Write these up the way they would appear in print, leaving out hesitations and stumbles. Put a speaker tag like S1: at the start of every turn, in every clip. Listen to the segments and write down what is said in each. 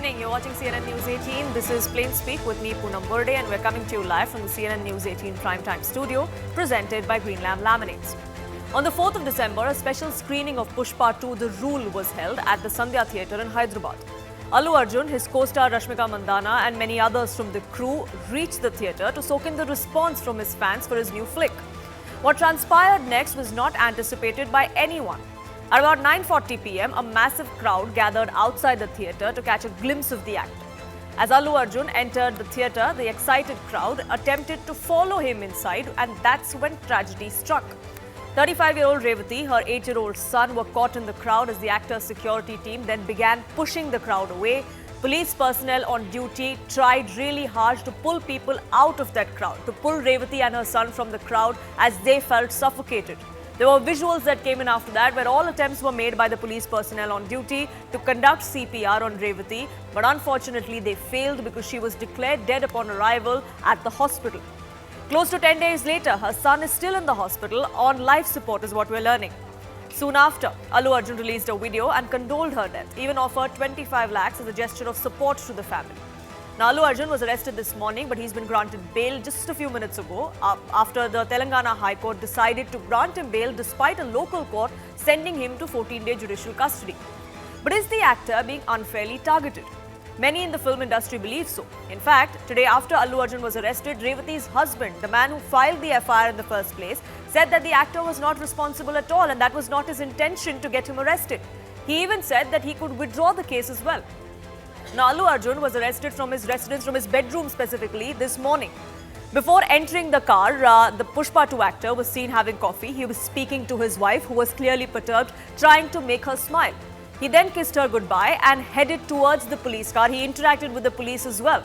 S1: evening. You're watching CNN News 18. This is Plain Speak with me, Poonam Burde, and we're coming to you live from the CNN News 18 Primetime Studio, presented by Green Lamb Laminates. On the 4th of December, a special screening of Pushpa 2, The Rule, was held at the Sandhya Theatre in Hyderabad. Allu Arjun, his co-star Rashmika Mandanna, and many others from the crew reached the theatre to soak in the response from his fans for his new flick. What transpired next was not anticipated by anyone. At about 9:40 p.m., a massive crowd gathered outside the theatre to catch a glimpse of the actor. As Allu Arjun entered the theatre, the excited crowd attempted to follow him inside, and that's when tragedy struck. 35-year-old Revati, her 8-year-old son were caught in the crowd as the actor's security team then began pushing the crowd away. Police personnel on duty tried really hard to pull people out of that crowd, to pull Revati and her son from the crowd as they felt suffocated. There were visuals that came in after that where all attempts were made by the police personnel on duty to conduct CPR on Revati, but unfortunately they failed because she was declared dead upon arrival at the hospital. Close to 10 days later, her son is still in the hospital on life support is what we're learning. Soon after, Allu Arjun released a video and condoled her death, even offered 25 lakhs as a gesture of support to the family. Now, Allu Arjun was arrested this morning, but he's been granted bail just a few minutes ago after the Telangana High Court decided to grant him bail despite a local court sending him to 14-day judicial custody. But is the actor being unfairly targeted? Many in the film industry believe so. In fact, today after Allu Arjun was arrested, Revati's husband, the man who filed the FIR in the first place, said that the actor was not responsible at all and that was not his intention to get him arrested. He even said that he could withdraw the case as well. Now, Allu Arjun was arrested from his residence, from his bedroom specifically, this morning. Before entering the car, the Pushpa 2 actor was seen having coffee. He was speaking to his wife, who was clearly perturbed, trying to make her smile. He then kissed her goodbye and headed towards the police car. He interacted with the police as well.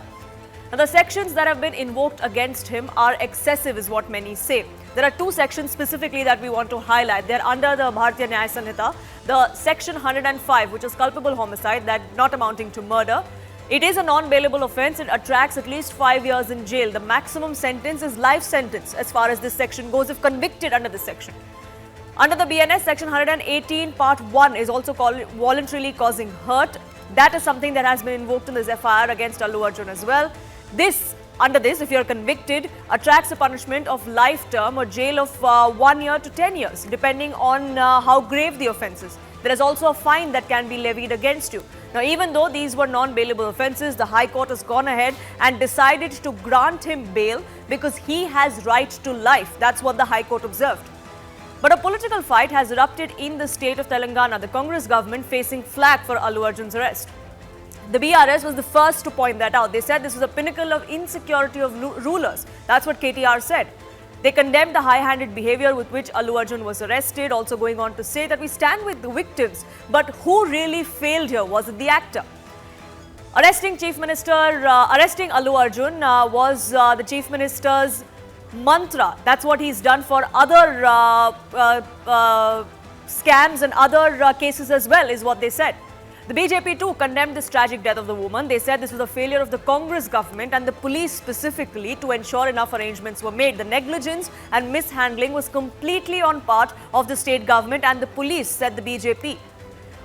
S1: Now, the sections that have been invoked against him are excessive, is what many say. There are two sections specifically that we want to highlight. They're under the Bharatiya Nyaya Sanhita, the section 105, which is culpable homicide, that not amounting to murder. It is a non-bailable offence. It attracts at least 5 years in jail. The maximum sentence is life sentence as far as this section goes if convicted under this section. Under the BNS, section 118, part 1 is also called voluntarily causing hurt. That is something that has been invoked in this FIR against Allu Arjun as well. Under this, if you are convicted, attracts a punishment of life term or jail of 1 year to 10 years, depending on how grave the offence is. There is also a fine that can be levied against you. Now, even though these were non-bailable offences, the High Court has gone ahead and decided to grant him bail because he has right to life. That's what the High Court observed. But a political fight has erupted in the state of Telangana, the Congress government facing flack for Allu Arjun's arrest. The BRS was the first to point that out. They said this was a pinnacle of insecurity of rulers. That's what KTR said. They condemned the high-handed behavior with which Allu Arjun was arrested, also going on to say that we stand with the victims. But who really failed here? Was it the actor? Arresting Allu Arjun was the Chief Minister's mantra. That's what he's done for other scams and other cases as well, is what they said. The BJP too condemned this tragic death of the woman. They said this was a failure of the Congress government and the police specifically to ensure enough arrangements were made. The negligence and mishandling was completely on part of the state government and the police, said the BJP.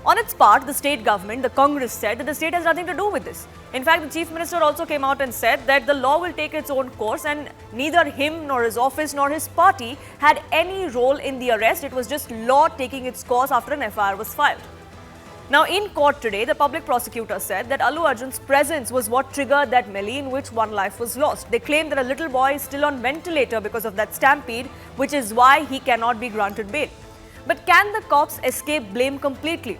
S1: On its part, the state government, the Congress, said that the state has nothing to do with this. In fact, the Chief Minister also came out and said that the law will take its own course and neither him nor his office nor his party had any role in the arrest. It was just law taking its course after an FIR was filed. Now, in court today, the public prosecutor said that Allu Arjun's presence was what triggered that melee in which one life was lost. They claim that a little boy is still on ventilator because of that stampede, which is why he cannot be granted bail. But can the cops escape blame completely?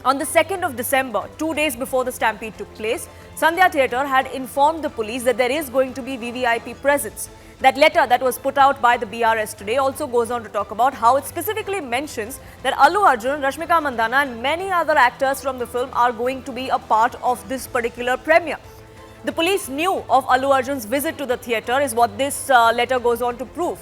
S1: On the 2nd of December, 2 days before the stampede took place, Sandhya Theatre had informed the police that there is going to be VVIP presence. That letter that was put out by the BRS today also goes on to talk about how it specifically mentions that Allu Arjun, Rashmika Mandanna and many other actors from the film are going to be a part of this particular premiere. The police knew of Allu Arjun's visit to the theatre is what this letter goes on to prove.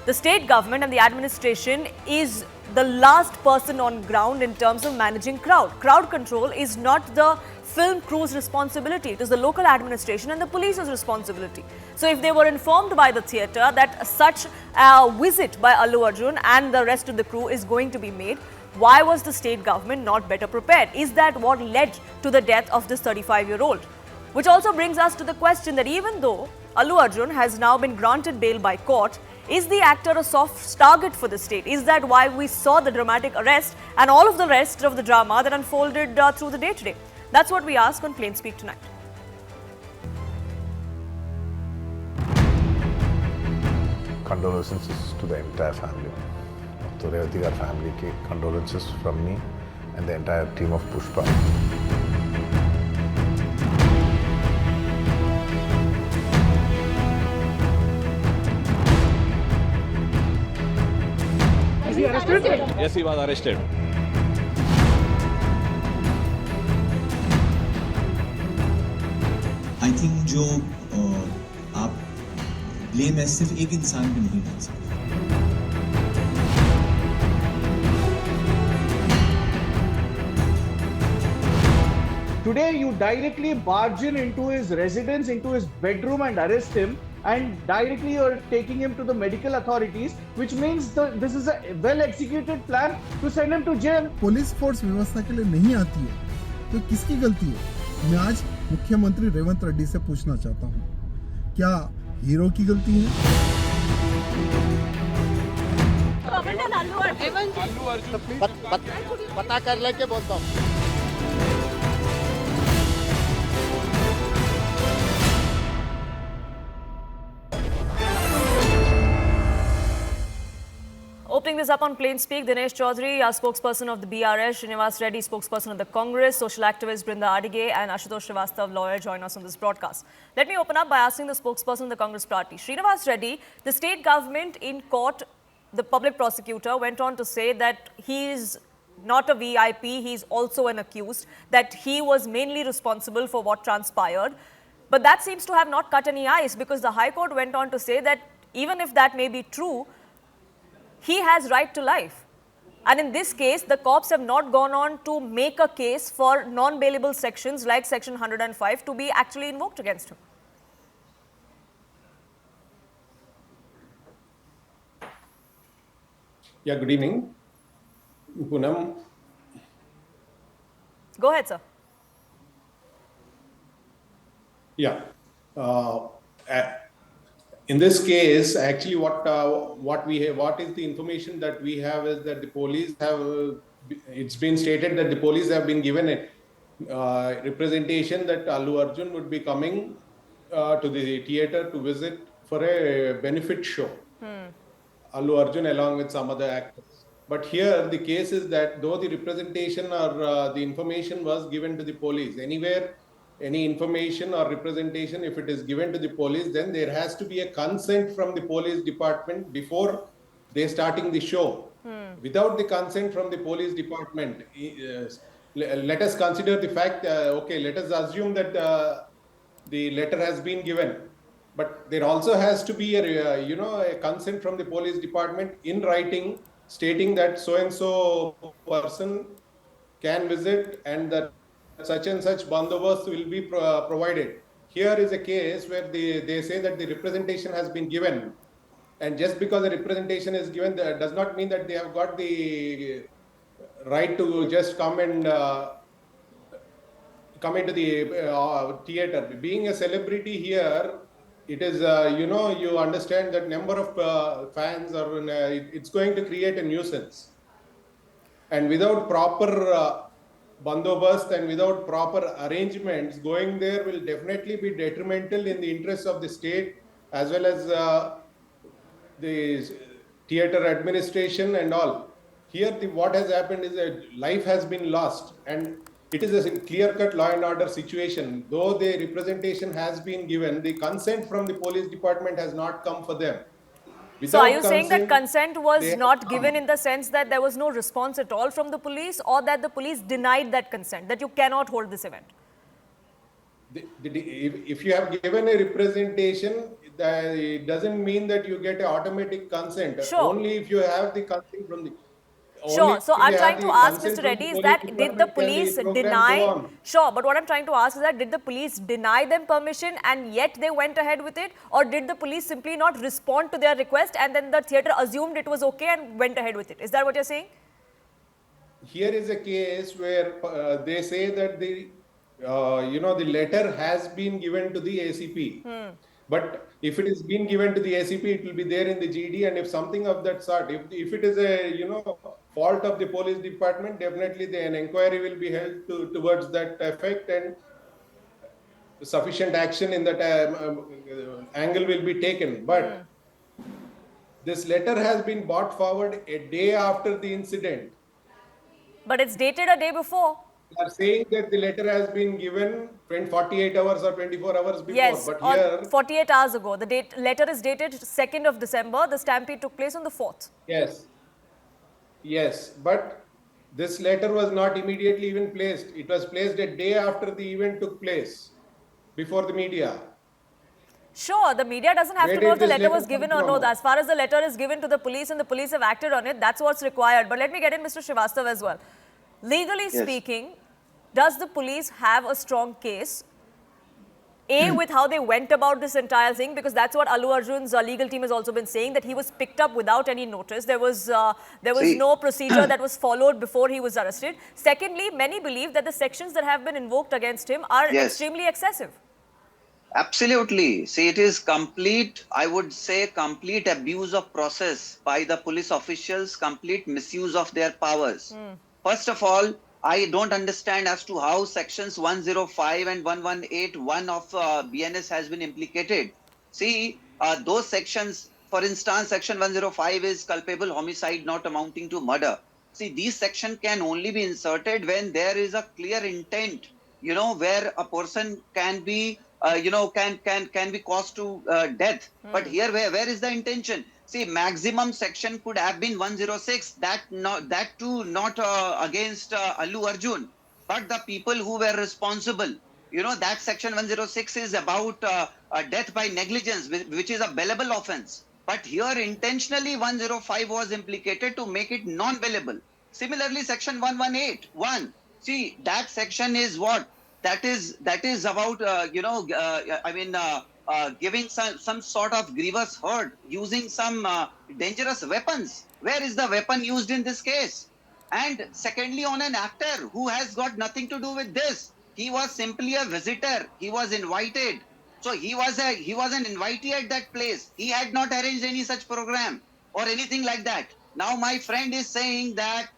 S1: The state government and the administration is the last person on ground in terms of managing crowd. Crowd control is not the film crew's responsibility. It is the local administration and the police's responsibility. So if they were informed by the theatre that such a visit by Allu Arjun and the rest of the crew is going to be made, why was the state government not better prepared? Is that what led to the death of this 35-year-old? Which also brings us to the question that even though Allu Arjun has now been granted bail by court, is the actor a soft target for the state? Is that why we saw the dramatic arrest and all of the rest of the drama that unfolded through the day today? That's what we ask on Plain Speak tonight.
S2: Condolences to the entire family. To the family, condolences from me and the entire team of Pushpa.
S3: Is he arrested?
S4: Yes, he was arrested.
S5: I think जो आप blame है सिर्फ एक इंसान पे नहीं डाल सकते.
S3: Today you directly barge into his residence, into his bedroom and arrest him, and directly you're taking him to the medical authorities, which means this is a well executed plan to send him to jail.
S6: Police force व्यवस्था के लिए नहीं आती है तो किसकी गलती है? मैं आज मुख्यमंत्री रेवंत रेड्डी से पूछना चाहता हूँ, क्या हीरो की गलती है?
S7: पता कर लेके बोलता हूँ.
S1: Opening this up on Plain Speak, Dinesh Chaudhary, our spokesperson of the BRS, Srinivas Reddy, spokesperson of the Congress, social activist Brinda Adige, and Ashutosh Srivastav, lawyer, join us on this broadcast. Let me open up by asking the spokesperson of the Congress party, Srinivas Reddy. The state government in court, the public prosecutor, went on to say that he is not a VIP, he is also an accused, that he was mainly responsible for what transpired. But that seems to have not cut any ice, because the High Court went on to say that even if that may be true, he has right to life. And in this case, the cops have not gone on to make a case for non-bailable sections like Section 105 to be actually invoked against him.
S8: Yeah, good evening. Poonam.
S1: Go ahead, sir.
S8: Yeah. In this case, actually, what is the information that we have is that the police have. It's been stated that the police have been given a representation that Allu Arjun would be coming to the theatre to visit for a benefit show. Allu Arjun along with some other actors. But here the case is that though the representation or the information was given to the police, anywhere any information or representation, if it is given to the police, then there has to be a consent from the police department before they starting the show. Without the consent from the police department, let us consider the fact, okay, let us assume that the letter has been given, but there also has to be a consent from the police department in writing stating that so and so person can visit and that such and such bandobast will be provided. Here is a case where they say that the representation has been given, and just because the representation is given, that does not mean that they have got the right to just come and come into the theatre. Being a celebrity here, it is you understand that number of fans are it's going to create a nuisance, and without proper bandobast and without proper arrangements, going there will definitely be detrimental in the interests of the state as well as the theatre administration and all. Here what has happened is that life has been lost, and it is a clear-cut law and order situation. Though the representation has been given, the consent from the police department has not come for them.
S1: So are you saying that consent was not given in the sense that there was no response at all from the police, or that the police denied that consent, that you cannot hold this event?
S8: If you have given a representation, it doesn't mean that you get an automatic consent.
S1: Sure.
S8: Only if you have the consent from the...
S1: Sure. So
S8: if
S1: I'm
S8: you have
S1: trying to
S8: the
S1: ask
S8: consent
S1: Mr.
S8: from
S1: Reddy
S8: the
S1: is
S8: police
S1: that did the
S8: department, can
S1: police
S8: the program
S1: deny?
S8: go on?
S1: Sure, but what I'm trying to ask is that did the police deny them permission and yet they went ahead with it, or did the police simply not respond to their request and then the theatre assumed it was okay and went ahead with it? Is that what you're saying?
S8: Here is a case where they say that the letter has been given to the ACP. But if it is being given to the ACP, it will be there in the GD, and if something of that sort, if it is a fault of the police department, definitely an inquiry will be held towards that effect, and sufficient action in that angle will be taken. But this letter has been brought forward a day after the incident.
S1: But it's dated a day before.
S8: They are saying that the letter has been given 48 hours or 24 hours before,
S1: Yes,
S8: but
S1: or
S8: here,
S1: 48 hours ago. The letter is dated 2nd of December. The stampede took place on the 4th.
S8: yes, but this letter was not immediately even placed. It was placed a day after the event took place, before the media.
S1: Sure, the media doesn't have
S8: Where
S1: to know
S8: did
S1: if the
S8: this
S1: letter
S8: letter
S1: was
S8: come
S1: given or no.
S8: from?
S1: As far as the letter is given to the police and the police have acted on it, that's what's required. But let me get in Mr. Srivastav as well. Legally speaking, does the police have a strong case? A, with how they went about this entire thing, because that's what Allu Arjun's legal team has also been saying, that he was picked up without any notice. There was no procedure that was followed before he was arrested. Secondly, many believe that the sections that have been invoked against him are extremely excessive.
S4: Absolutely. See, it is complete, I would say, complete abuse of process by the police officials, complete misuse of their powers. First of all, I don't understand as to how sections 105 and 1181 of BNS has been implicated. See, those sections, for instance, section 105 is culpable homicide not amounting to murder. See, these sections can only be inserted when there is a clear intent, where a person can be, can be caused to death. But here, where is the intention? See, maximum section could have been 106. That too not against Allu Arjun, but the people who were responsible. That section 106 is about death by negligence, which is a bailable offense. But here intentionally 105 was implicated to make it non-bailable. Similarly, section 118(1). See, that section is what? That is about, giving some sort of grievous hurt, using some dangerous weapons. Where is the weapon used in this case? And secondly, on an actor who has got nothing to do with this. He was simply a visitor. He was invited. So he was an invitee at that place. He had not arranged any such program or anything like that. Now my friend is saying that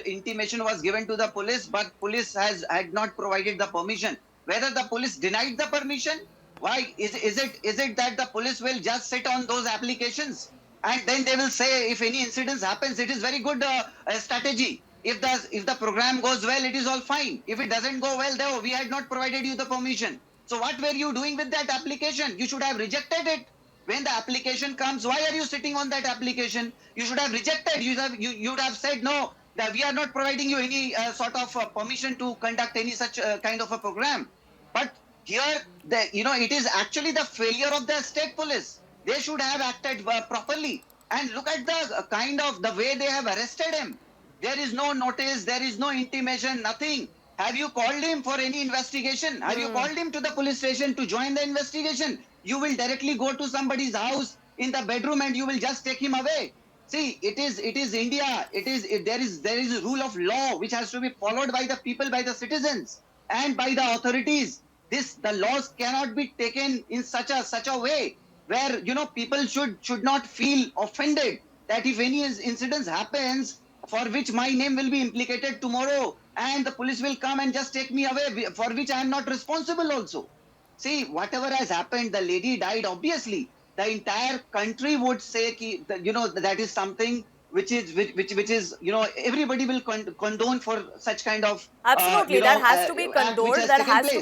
S4: intimation was given to the police, but police had not provided the permission. Whether the police denied the permission, why is it that the police will just sit on those applications and then they will say if any incidents happens, it is very good strategy. If the program goes well, it is all fine. If it doesn't go well, though, we had not provided you the permission. So what were you doing with that application? You should have rejected it. When the application comes, why are you sitting on that application? You should have rejected. You would have said, no, that we are not providing you any sort of permission to conduct any such kind of a program. But here, it is actually the failure of the state police. They should have acted properly. And look at the kind of the way they have arrested him. There is no notice, there is no intimation, nothing. Have you called him for any investigation? Have you called him to the police station to join the investigation? You will directly go to somebody's house in the bedroom and you will just take him away. See, it is India. There is a rule of law which has to be followed by the people, by the citizens, and by the authorities. The laws cannot be taken in such a way where people should not feel offended that if any incidents happens for which my name will be implicated tomorrow and the police will come and just take me away, for which I am not responsible also. See, whatever has happened, the lady died, obviously. The entire country would say, that is something which is, everybody will condone for such kind of...
S1: Absolutely, that has to be condoned,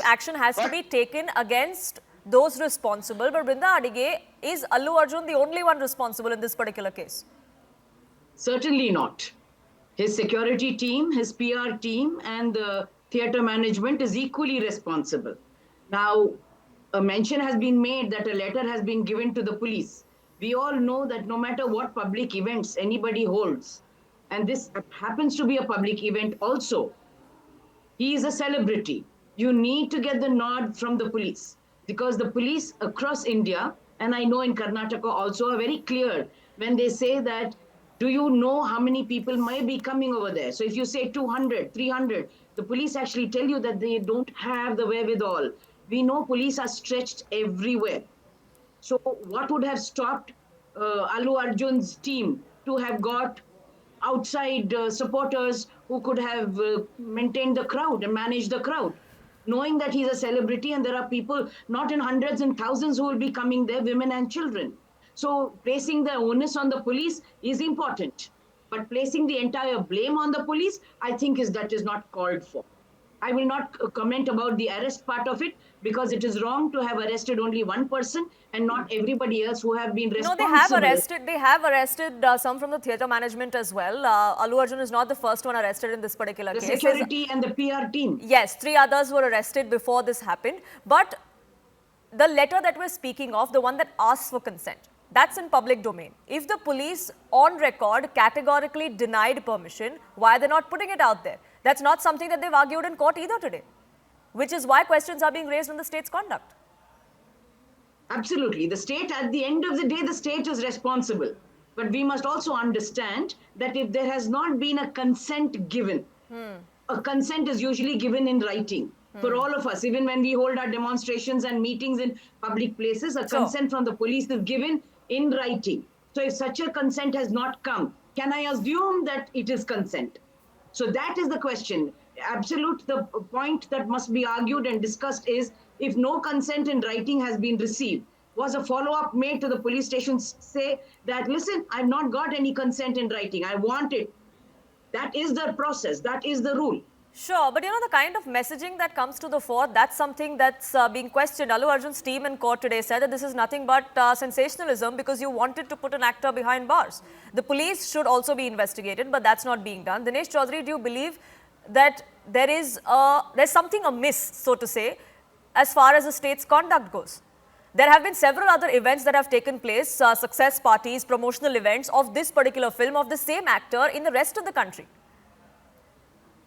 S1: action has to be taken against those responsible. But Brinda Adige, is Allu Arjun the only one responsible in this particular case?
S7: Certainly not. His security team, his PR team, and the theatre management is equally responsible. Now, a mention has been made that a letter has been given to the police. We all know that no matter what public events anybody holds, and this happens to be a public event also, he is a celebrity. You need to get the nod from the police, because the police across India, and I know in Karnataka also, are very clear when they say that, do you know how many people might be coming over there? So if you say 200, 300, the police actually tell you that they don't have the wherewithal. We know police are stretched everywhere. So what would have stopped Allu Arjun's team to have got outside supporters who could have maintained the crowd and managed the crowd, knowing that he's a celebrity and there are people not in hundreds and thousands who will be coming there, women and children. So placing the onus on the police is important, but placing the entire blame on the police, I think that is not called for. I will not comment about the arrest part of it, because it is wrong to have arrested only one person and not everybody else who have been responsible.
S1: No, they have arrested some from the theatre management as well. Allu Arjun is not the first one arrested in this particular case.
S7: The security and the PR team.
S1: Yes, 3 others were arrested before this happened. But the letter that we're speaking of, the one that asks for consent, that's in public domain. If the police on record categorically denied permission, why are they not putting it out there? That's not something that they've argued in court either today, which is why questions are being raised on the state's conduct.
S7: Absolutely. The state, at the end of the day, the state is responsible. But we must also understand that if there has not been a consent given, a consent is usually given in writing. For all of us, even when we hold our demonstrations and meetings in public places, a consent from the police is given in writing. So if such a consent has not come, can I assume that it is consent? So that is the question. The point that must be argued and discussed is, if no consent in writing has been received, was a follow-up made to the police stations say that, listen, I've not got any consent in writing, I want it. That is the process, that is the rule.
S1: Sure, but the kind of messaging that comes to the fore, that's something that's being questioned. Allu Arjun's team in court today said that this is nothing but sensationalism because you wanted to put an actor behind bars. The police should also be investigated, but that's not being done. Dinesh Chaudhary, do you believe that there's something amiss, so to say, as far as the state's conduct goes? There have been several other events that have taken place, success parties, promotional events of this particular film, of the same actor in the rest of the country.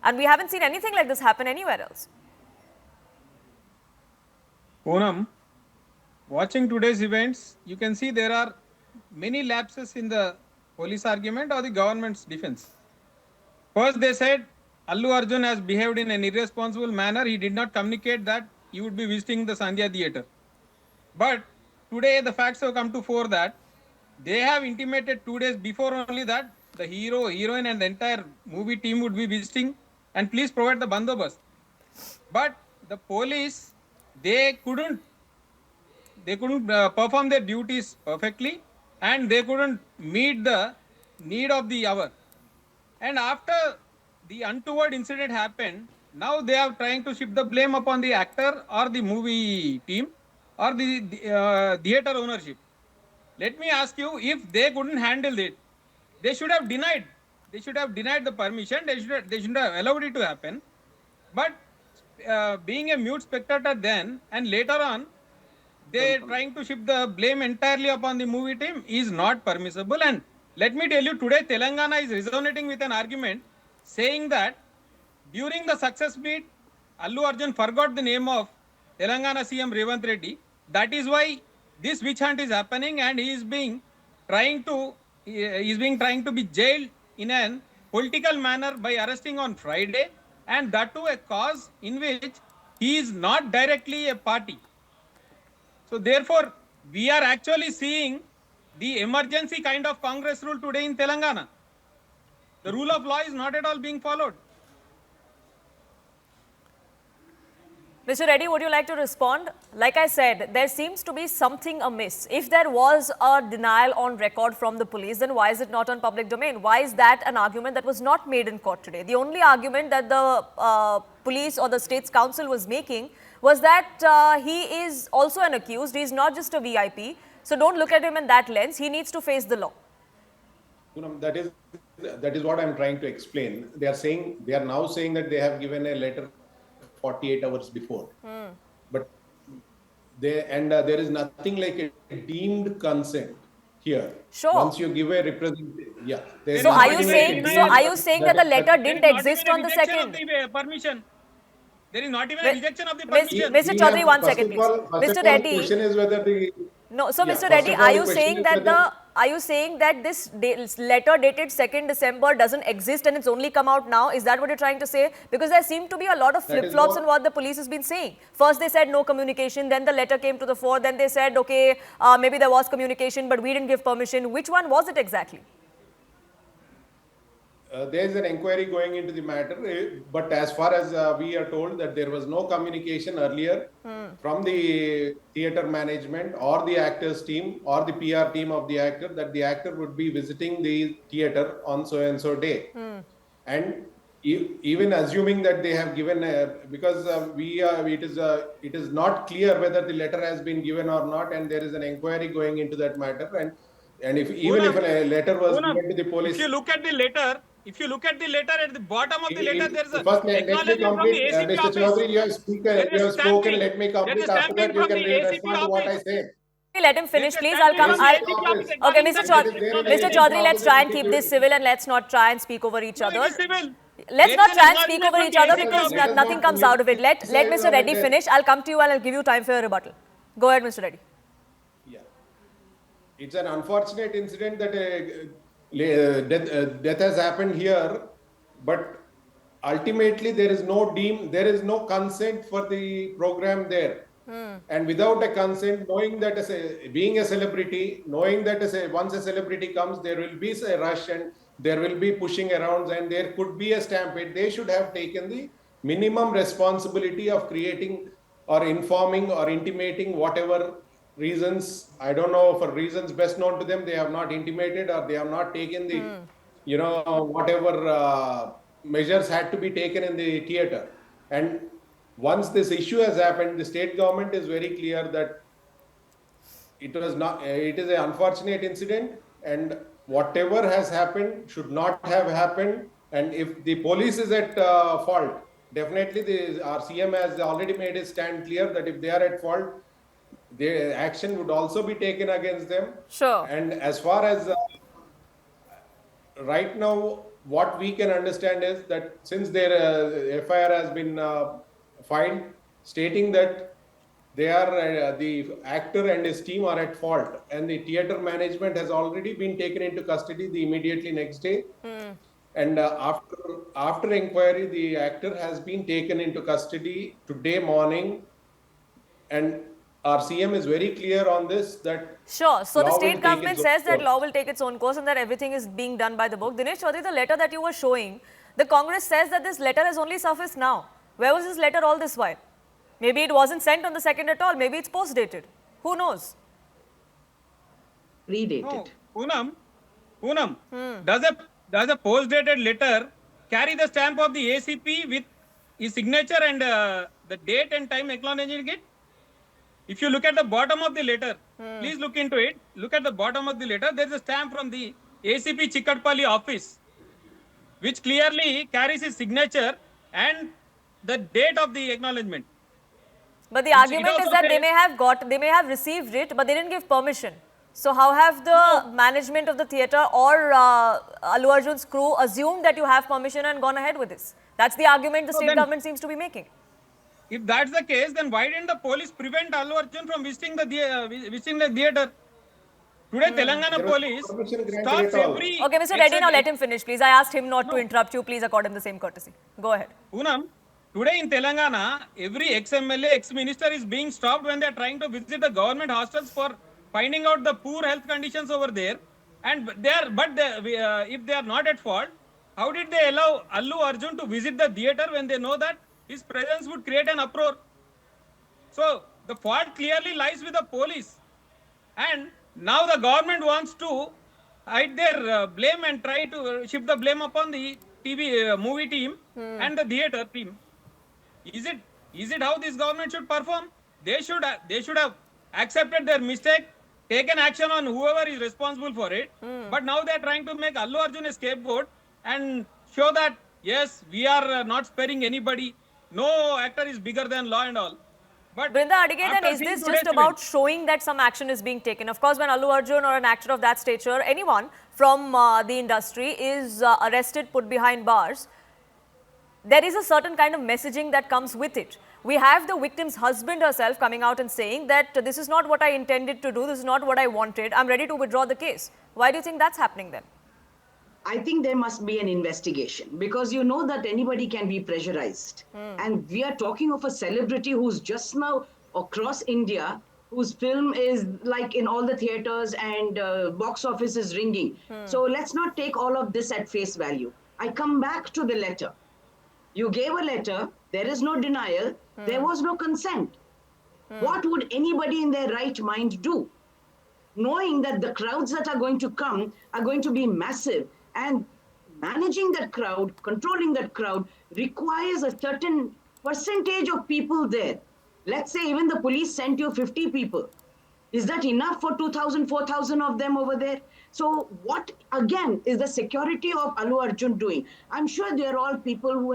S1: And we haven't seen anything like this happen anywhere else.
S9: Poonam, watching today's events, you can see there are many lapses in the police argument or the government's defense. First, they said Allu Arjun has behaved in an irresponsible manner. He did not communicate that he would be visiting the Sandhya Theatre. But today, the facts have come to fore that they have intimated 2 days before only that the hero, heroine and the entire movie team would be visiting, and please provide the bandobast. But the police, they couldn't perform their duties perfectly, and they couldn't meet the need of the hour. And after the untoward incident happened, now they are trying to shift the blame upon the actor or the movie team or the theater ownership. Let me ask you, if they couldn't handle it, they should have denied. They should have denied the permission. They shouldn't have allowed it to happen. But being a mute spectator then, and later on, they trying to shift the blame entirely upon the movie team is not permissible. And let me tell you, today Telangana is resonating with an argument saying that during the success meet, Allu Arjun forgot the name of Telangana CM Revanth Reddy. That is why this witch hunt is happening, and he is being trying to be jailed in a political manner by arresting on Friday, and that too a cause in which he is not directly a party. So therefore, we are actually seeing the emergency kind of Congress rule today in Telangana. The rule of law is not at all being followed.
S1: Mr. Reddy, would you like to respond? Like I said, there seems to be something amiss. If there was a denial on record from the police, then why is it not on public domain? Why is that an argument that was not made in court today? The only argument that the police or the state's counsel was making was that he is also an accused. He is not just a VIP. So don't look at him in that lens. He needs to face the law.
S8: That is what I'm trying to explain. They are now saying that they have given a letter 48 hours before, but there is nothing like a deemed consent. here.
S1: Sure.
S8: Once you give a representation, yeah. there
S1: So
S8: is
S1: are
S8: not
S1: you
S8: even
S1: saying?
S8: a
S1: So are you saying that the letter
S9: There
S1: didn't
S9: is not
S1: exist
S9: even a
S1: on the
S9: rejection
S1: second?
S9: of the permission. There is not even a
S1: Wait,
S9: rejection of the
S1: Miss-
S9: permission.
S1: Mr.
S8: We
S1: Chaudhary,
S8: have-
S1: one
S8: first
S1: second,
S8: of
S1: please.
S8: all- First
S1: Mr.
S8: of all,
S1: Reddy.
S8: question is whether the
S1: No, so
S8: Yeah,
S1: Mr.
S8: first
S1: Reddy,
S8: of all,
S1: are you
S8: question
S1: saying
S8: is
S1: that
S8: whether-
S1: this letter dated 2nd December doesn't exist and it's only come out now? Is that what you're trying to say? Because there seem to be a lot of
S8: That is
S1: flip-flops
S8: what-
S1: in what the police has been saying. First they said no communication, then the letter came to the fore, then they said, okay, maybe there was communication, but we didn't give permission. Which one was it exactly?
S8: There is an inquiry going into the matter, but as far as we are told that there was no communication earlier from the theatre management or the actors team or the PR team of the actor that the actor would be visiting the theatre on so and so day. And even assuming that they have given, because it is not clear whether the letter has been given or not, and there is an inquiry going into that matter. And if even if a letter was given to the police,
S9: If you look at the letter, at the bottom of the letter, there is a
S8: first, let me
S9: acknowledgement from the
S8: complete.
S9: ACP
S8: Mr.
S9: office.
S8: Chaudhary, you have
S9: There is
S8: spoken.
S9: stampede.
S8: Let me
S9: There
S8: complete.
S9: is
S8: After that,
S9: stampede
S8: you
S9: from
S8: can
S9: the ACP
S8: respond to what I
S9: office.
S8: say.
S1: Let him finish,
S9: There is a
S1: please. I'll come.
S9: stampede
S1: I'll,
S9: from the ACP office
S1: okay,
S9: acknowledging
S1: Mr.
S9: that
S1: Chaudhary,
S9: there is
S1: Mr.
S9: acknowledgement.
S1: Chaudhary, let's try and keep this civil and let's not try and speak over each
S9: No,
S1: other.
S9: it is civil.
S1: Let's
S9: There
S1: not
S9: is an
S1: try and speak
S9: acknowledgement
S1: over
S9: from
S1: each
S9: the
S1: other
S9: ACP
S1: because
S9: office.
S1: nothing comes out of it. Let Mr. Reddy
S8: There.
S1: finish. I'll come to you and I'll give you time for your rebuttal. Go ahead, Mr. Reddy.
S8: Yeah, it's an unfortunate incident that death has happened here, but ultimately there is no consent for the program there. And without a consent, knowing that being a celebrity, knowing that once a celebrity comes, there will be a rush and there will be pushing around and there could be a stampede. They should have taken the minimum responsibility of creating or informing or intimating whatever reasons, I don't know, for reasons best known to them, they have not intimated or they have not taken the, whatever measures had to be taken in the theatre. And once this issue has happened, the state government is very clear that it is an unfortunate incident and whatever has happened should not have happened. And if the police is at fault, definitely our CM has already made his stand clear that if they are at fault, the action would also be taken against them.
S1: Sure.
S8: And as far as right now, what we can understand is that since their FIR has been filed, stating that they are the actor and his team are at fault, and the theatre management has already been taken into custody the immediately next day. And after inquiry, the actor has been taken into custody today morning, and our CM is very clear on this that
S1: Sure. So the
S8: law will
S1: state
S8: take
S1: government
S8: its own
S1: says that
S8: course.
S1: law will take its own course and that everything is being done by the book. Dinesh Chaudhary, the letter that you were showing, the Congress says that this letter has only surfaced now. Where was this letter all this while? Maybe it wasn't sent on the 2nd at all. Maybe it's post-dated. Who knows?
S7: Predated.
S9: No, Poonam, does a post-dated letter carry the stamp of the ACP with his signature and the date and time acknowledging it? If you look at the bottom of the letter, please look into it. Look at the bottom of the letter. There is a stamp from the ACP Chikatpalli office, which clearly carries his signature and the date of the acknowledgement.
S1: But the
S9: It
S1: argument is
S9: also
S1: that
S9: says-
S1: they may have received it, but they didn't give permission. So how have the management of the theatre or Allu Arjun's crew assumed that you have permission and gone ahead with this? That's the argument the state
S9: then-
S1: government seems to be making.
S9: If that's the case, then why didn't the police prevent Allu Arjun from visiting the theatre? Today, Telangana
S8: There was
S9: police
S8: permission granted
S9: stops
S8: at all.
S9: every...
S1: Okay, Mr. Reddy, now let him finish, please. I asked him not to interrupt you. Please accord him the same courtesy. Go ahead.
S9: Poonam, today in Telangana, every ex-MLA, ex-minister is being stopped when they are trying to visit the government hostels for finding out the poor health conditions over there. And if they are not at fault, how did they allow Allu Arjun to visit the theatre when they know that his presence would create an uproar? So the fault clearly lies with the police. And now the government wants to hide their blame and try to shift the blame upon the movie team and the theatre team. Is it how this government should perform? They should have accepted their mistake, taken action on whoever is responsible for it. But now they are trying to make Allu Arjun a scapegoat and show that yes, we are not sparing anybody. No actor is bigger than law and all. But
S1: Brinda Adige, then
S9: after
S1: is
S9: seeing
S1: this
S9: today's
S1: just about
S9: event-
S1: showing that some action is being taken? Of course, when Allu Arjun or an actor of that stature, anyone from the industry is arrested, put behind bars, there is a certain kind of messaging that comes with it. We have the victim's husband herself coming out and saying that this is not what I intended to do, this is not what I wanted, I'm ready to withdraw the case. Why do you think that's happening then?
S7: I think there must be an investigation because you know that anybody can be pressurized. And we are talking of a celebrity who's just now across India, whose film is like in all the theaters and box office is ringing. So let's not take all of this at face value. I come back to the letter. You gave a letter, there is no denial, there was no consent. What would anybody in their right mind do? Knowing that the crowds that are going to come are going to be massive, and managing that crowd, controlling that crowd requires a certain percentage of people there. Let's say even the police sent you 50 people. Is that enough for 2,000, 4,000 of them over there? So what, again, is the security of Allu Arjun doing? I'm sure they're all people who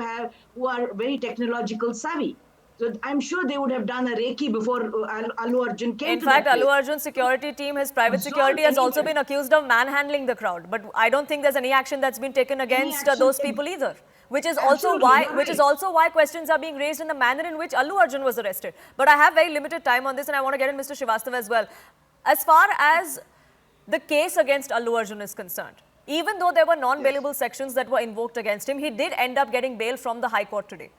S7: are very technological savvy. So I'm sure they would have done a Reiki before Allu Arjun came
S1: In
S7: to
S1: fact,
S7: that
S1: Allu
S7: place.
S1: Arjun's security team, his private
S7: Absorb
S1: security, has also
S7: anything.
S1: been accused of manhandling the crowd. But I don't think there's any action that's been taken against
S7: action
S1: those
S7: taken.
S1: people either. Which is also why questions are being raised in the manner in which Allu Arjun was arrested. But I have very limited time on this, and I want to get in Mr. Srivastava as well. As far as the case against Allu Arjun is concerned, even though there were non-bailable sections that were invoked against him, he did end up getting bail from the High Court today.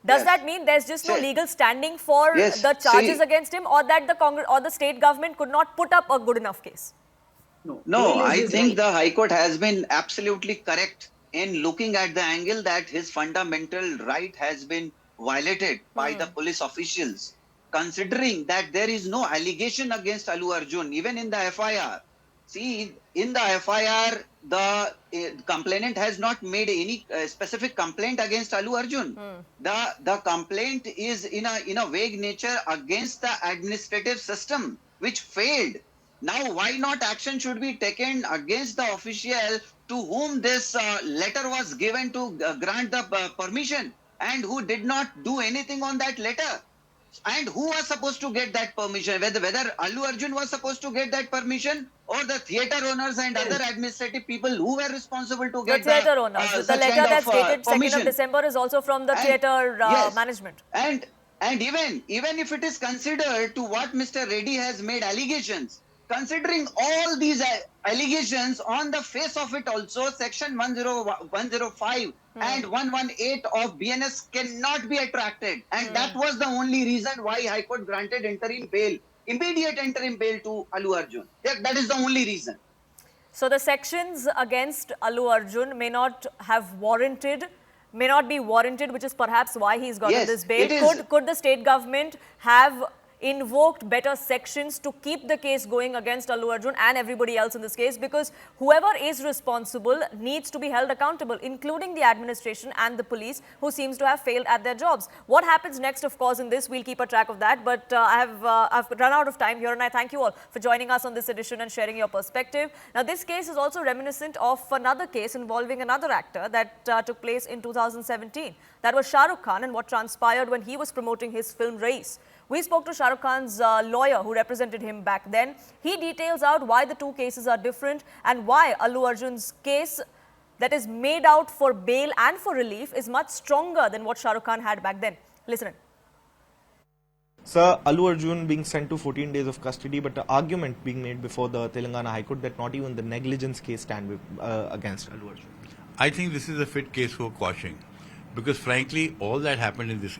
S1: Does that mean there's just no legal standing for the charges against him, or that the Congress or the state government could not put up a good enough case?
S4: No, I think the High Court has been absolutely correct in looking at the angle that his fundamental right has been violated by the police officials, considering that there is no allegation against Allu Arjun, even in the FIR. See, in the FIR, the complainant has not made any specific complaint against Allu Arjun. The complaint is in a vague nature against the administrative system, which failed. Now, why not action should be taken against the official to whom this letter was given to grant the permission and who did not do anything on that letter? And who was supposed to get that permission? Whether Allu Arjun was supposed to get that permission, or the theatre owners and other administrative people who were responsible to get
S1: The theatre owners. The
S4: such
S1: letter
S4: kind
S1: that's
S4: of,
S1: dated 2nd
S4: permission.
S1: of December is also from the theatre management.
S4: And even if it is considered to what Mr. Reddy has made allegations, considering all these allegations on the face of it also, section 105 and 118 of BNS cannot be attracted. And that was the only reason why High Court granted interim bail, immediate interim bail to Allu Arjun. That is the only reason.
S1: So the sections against Allu Arjun may not be warranted, which is perhaps why he's gotten this bail. Could the state government have invoked better sections to keep the case going against Allu Arjun and everybody else in this case? Because whoever is responsible needs to be held accountable, including the administration and the police, who seems to have failed at their jobs. What happens next, of course, in this, we'll keep a track of that. But I've run out of time here, and I thank you all for joining us on this edition and sharing your perspective. Now, this case is also reminiscent of another case involving another actor that took place in 2017. That was Shah Rukh Khan and what transpired when he was promoting his film Race. We spoke to Shah Rukh Khan's lawyer who represented him back then. He details out why the two cases are different and why Allu Arjun's case that is made out for bail and for relief is much stronger than what Shah Rukh Khan had back then. Listen in.
S10: Sir, Allu Arjun being sent to 14 days of custody, but the argument being made before the Telangana High Court that not even the negligence case stand against Allu Arjun.
S11: I think this is a fit case for quashing, because frankly, all that happened in this,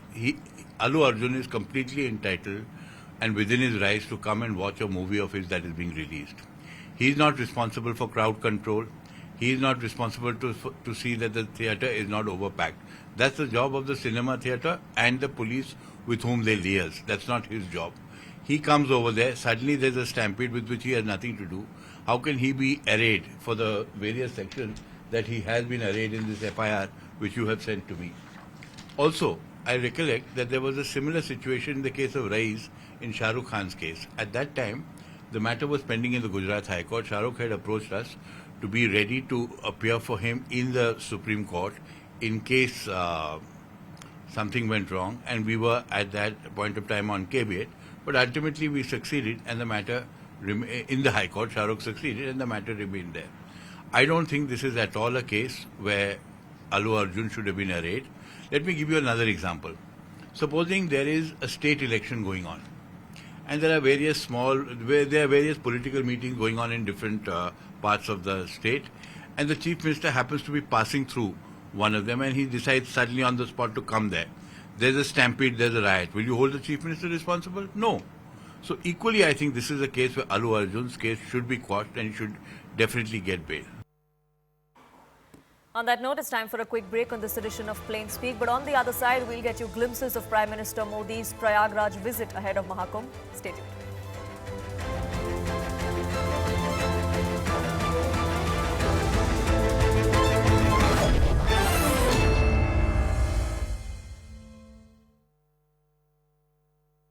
S11: Allu Arjun is completely entitled and within his rights to come and watch a movie of his that is being released. He is not responsible for crowd control. He is not responsible to see that the theatre is not overpacked. That's the job of the cinema theatre and the police with whom they liaise. That's not his job. He comes over there, suddenly there's a stampede with which he has nothing to do. How can he be arraigned for the various sections that he has been arraigned in this FIR which you have sent to me? Also, I recollect that there was a similar situation in the case of Raees in Shah Rukh Khan's case. At that time, the matter was pending in the Gujarat High Court. Shah Rukh had approached us to be ready to appear for him in the Supreme Court in case something went wrong, and we were at that point of time on caveat. But ultimately, we succeeded, and the matter in the High Court, Shah Rukh succeeded, and the matter remained there. I don't think this is at all a case where Allu Arjun should have been arraigned. Let me give you another example. Supposing there is a state election going on, and there are various political meetings going on in different parts of the state, and the Chief Minister happens to be passing through one of them, and he decides suddenly on the spot to come there. There's a stampede, there's a riot. Will you hold the Chief Minister responsible? No. So equally, I think this is a case where Allu Arjun's case should be quashed and he should definitely get bail.
S1: On that note, it's time for a quick break on this edition of Plain Speak. But on the other side, we'll get you glimpses of Prime Minister Modi's Prayagraj visit ahead of Mahakumbh. Stay tuned.